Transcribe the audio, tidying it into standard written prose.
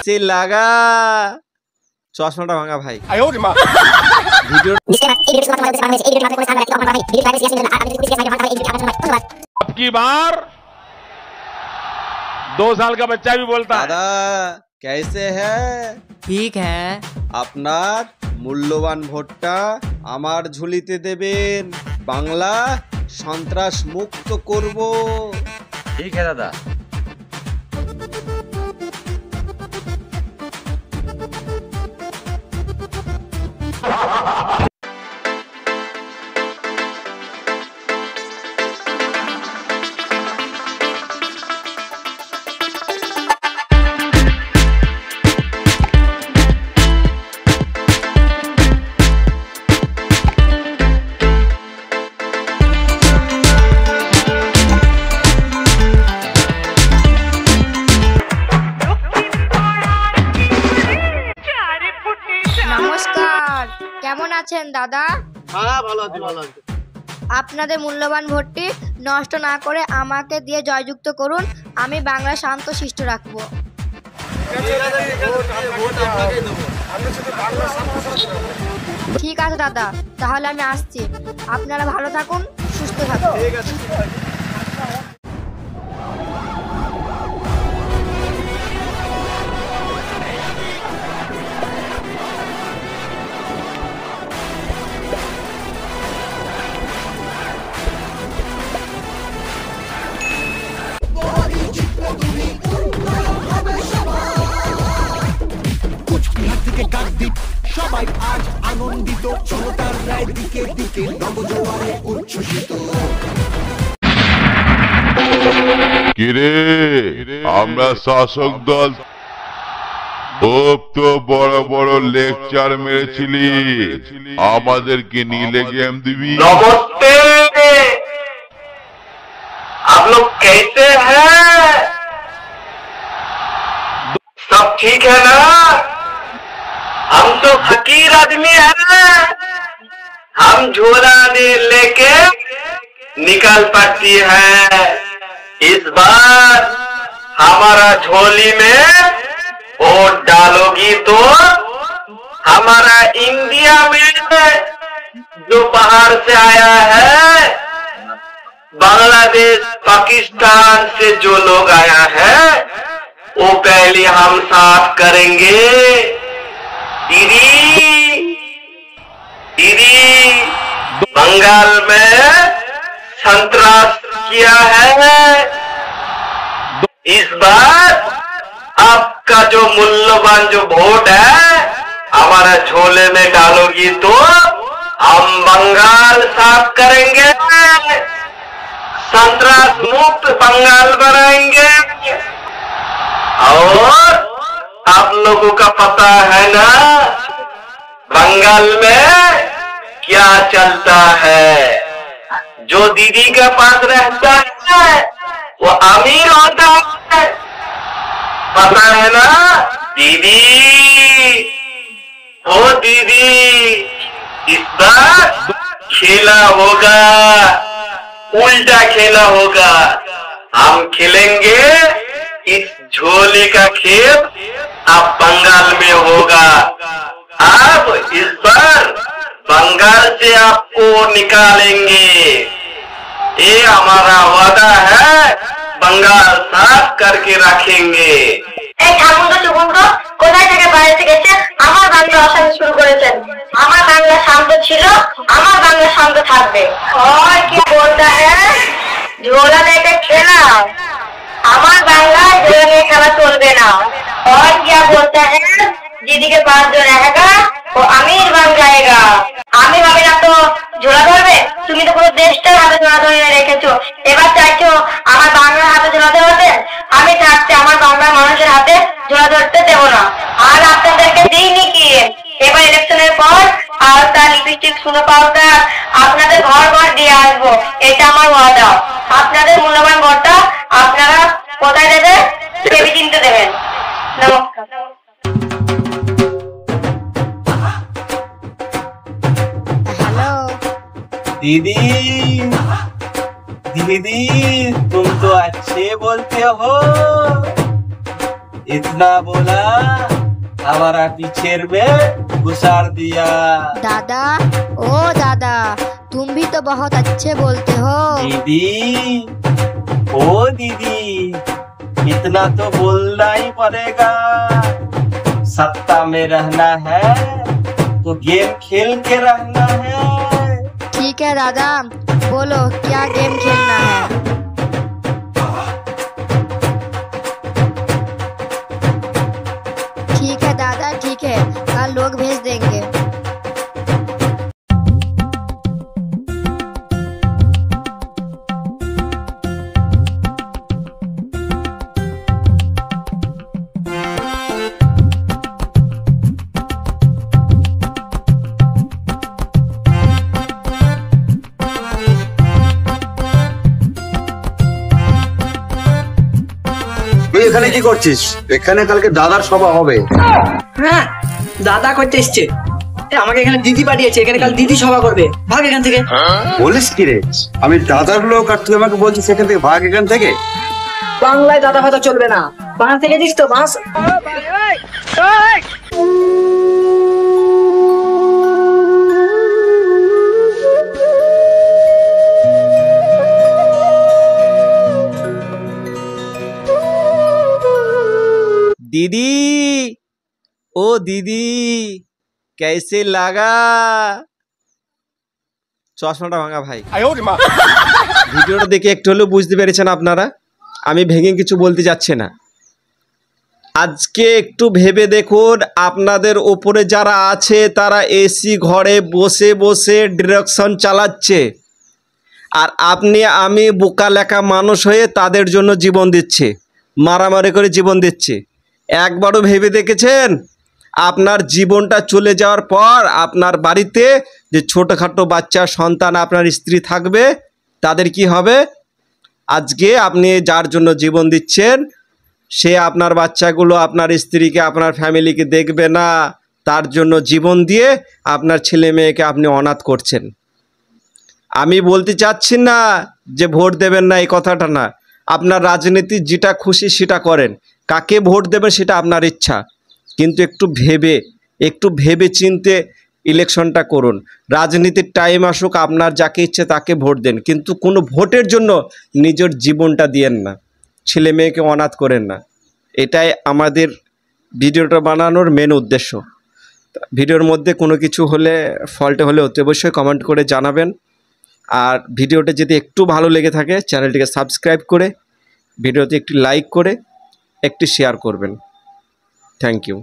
कैसे लगा চশমাটা ভাঙা ভাই अब की बार 2 साल का बच्चा भी बोलता है दादा कैसे है ठीक है আপনার মূল্যবান ভোটটা আমার ঝুলিতে দেবেন বাংলা সন্ত্রাস মুক্ত করব ठीक है दादा নমস্কার কেমন আছেন দাদা হ্যাঁ ভালো আছি আপনাদের মূল্যবান ভোটটি নষ্ট না করে আমাকে দিয়ে জয়যুক্ত করুন আমি বাংলা শান্ত শিষ্ট রাখবো ঠিক আছে দাদা তাহলে আমি আসছি আপনারা ভালো থাকুন সুস্থ থাকুন সবাই আজ আনন্দিত জনতার রায় দিকে দিকে নবজোয়ারে উচ্ছ্বসিত কিরে আমরা শাসক দল খুব তো বড় বড় লেকচার মেরেছিলি আমাদেরকে নীলে গেম দিবি नमस्ते आप लोग कैसे हैं सब ठीक है ना हम तो फकीर आदमी हैं हम झोला दे लेके निकल पड़ती है इस बार हमारा झोली में वोट डालोगी तो हमारा इंडिया में जो बाहर से आया है बांग्लादेश पाकिस्तान से जो लोग आया है वो पहले हम साफ करेंगे दीदी दीदी बंगाल में संतरास किया है इस बार आपका जो मूल्यवान जो वोट है हमारा झोले में डालोगी तो हम बंगाल साफ करेंगे संतरास मुक्त बंगाल बनाएंगे और आप लोगों का पता है ना बंगाल में क्या चलता है जो दीदी के पास रहता है वो अमीर होता है पता है ना दीदी ओ दीदी इस बार खेला होगा उल्टा खेला होगा हम खेलेंगे इस झोले का खेल अब बंगाल में होगा अब इस बार बंगाल से आपको निकालेंगे ये हमारा वादा है बंगाल साफ करके रखेंगे কোথায় থেকে বাইরে থেকে এসে আমার বাংলা অশান্তি শুরু করেছেন আমার বাংলা শান্ত ছিল আমার বাংলা শান্ত থাকবে और क्या बोलता है झोला लेके खेला हमार बांग्ला झोला में खेला चलबे ना और क्या बोलता है दीदी के पास जो रहेगा वो अमीर बन जाएगा আমি ভাবে না তো ঝোলা ধরবে তুমি তো পুরো দেশটার হাতে ঝোলা ধরে রেখেছো এবার চাইছো আমার বাংলার হাতে ঝোলা ধরতে আমি থাকতে আমার বাংলার মানুষের হাতে ঝোলা ধরতে দেব না আর আপনাদেরকে দিইনি কি এবার ইলেকশনের পর আলতা লিপস্টিক সুনো পাউডার আপনাদের ঘর ঘর দিয়ে আসবো এটা আমার ওয়াদা আপনাদের মূল্যবান ভোটটা আপনারা কোথায় দেবেন ভেবে চিন্তে দেবেন নমস্কার दीदी दीदी तुम तो अच्छे बोलते हो इतना बोला हमारा पीछे में घुसार दिया। दादा, ओ दादा, तुम भी तो बहुत अच्छे बोलते हो। दीदी, ओ दीदी, इतना तो बोलना ही पड़ेगा। सत्ता में रहना है तो गेम खेल के रहना है। ठीक है दादा, बोलो क्या गेम खेलना है। ठीक है दादा, ठीक है, कल लोग भेज देंगे। তুই এখানে কি করছিস? এখানে কালকে দাদার সভা হবে। হ্যাঁ, দাদা করতে এসছে। আমাকে এখানে দিদি পাঠিয়েছে, এখানে কাল দিদি সভা করবে। ভাগ এখান থেকে। বলিস কি রে? আমি দাদার লোক আর তুই আমাকে বলছিস এখান থেকে ভাগ, এখান থেকে? বাংলায় দাদা ভাতা চলবে না। বাঁশ দেখেছিস তো, বাঁশ। दीदी, ओ दीदी, कैसे लगा? চশমাটা ভাঙা ভাই। ভিডিওটা দেখে একটু হলেও বুঝতে পেরেছেন আপনারা, আমি ভেঙে কিছু বলতে যাচ্ছি না। আজকে একটু ভেবে দেখুন, আপনাদের ওপরে যারা আছে তারা এসি ঘরে বসে বসে ডিরেকশন চালাচ্ছে, আর আপনি আমি বোকা লেখা মানুষ হয়ে তাদের জন্য জীবন দিচ্ছে, মারামারি করে জীবন দিচ্ছে। একবারও ভেবে দেখেছেন আপনার জীবনটা চলে যাওয়ার পর আপনার বাড়িতে যে ছোটোখাটো বাচ্চা সন্তান আপনার স্ত্রী থাকবে তাদের কি হবে? আজকে আপনি যার জন্য জীবন দিচ্ছেন সে আপনার বাচ্চাগুলো, আপনার স্ত্রীকে, আপনার ফ্যামিলিকে দেখবে না, তার জন্য জীবন দিয়ে আপনার ছেলে মেয়েকে আপনি অনাথ করছেন। আমি বলতে চাচ্ছি না যে ভোট দেবেন না, এই কথাটা না। আপনার রাজনীতি যেটা খুশি সেটা করেন, কাকে ভোট দেবেন সেটা আপনার ইচ্ছা, কিন্তু একটু ভেবে চিনতে ইলেকশনটা করুন। রাজনীতির টাইম আসুক, আপনার যাকে ইচ্ছে তাকে ভোট দেন, কিন্তু কোনো ভোটের জন্য নিজের জীবনটা দিয়েন না, ছেলে মেয়েকে অনাথ করেন না। এটাই আমাদের ভিডিওটা বানানোর মেন উদ্দেশ্য। ভিডিওর মধ্যে কোনো কিছু হলে, ফল্টে হলে অতি অবশ্যই কমেন্ট করে জানাবেন। আর ভিডিওটা যদি একটু ভালো লেগে থাকে চ্যানেলটিকে সাবস্ক্রাইব করে ভিডিওতে একটি লাইক করে একটি শেয়ার করবেন। Thank you.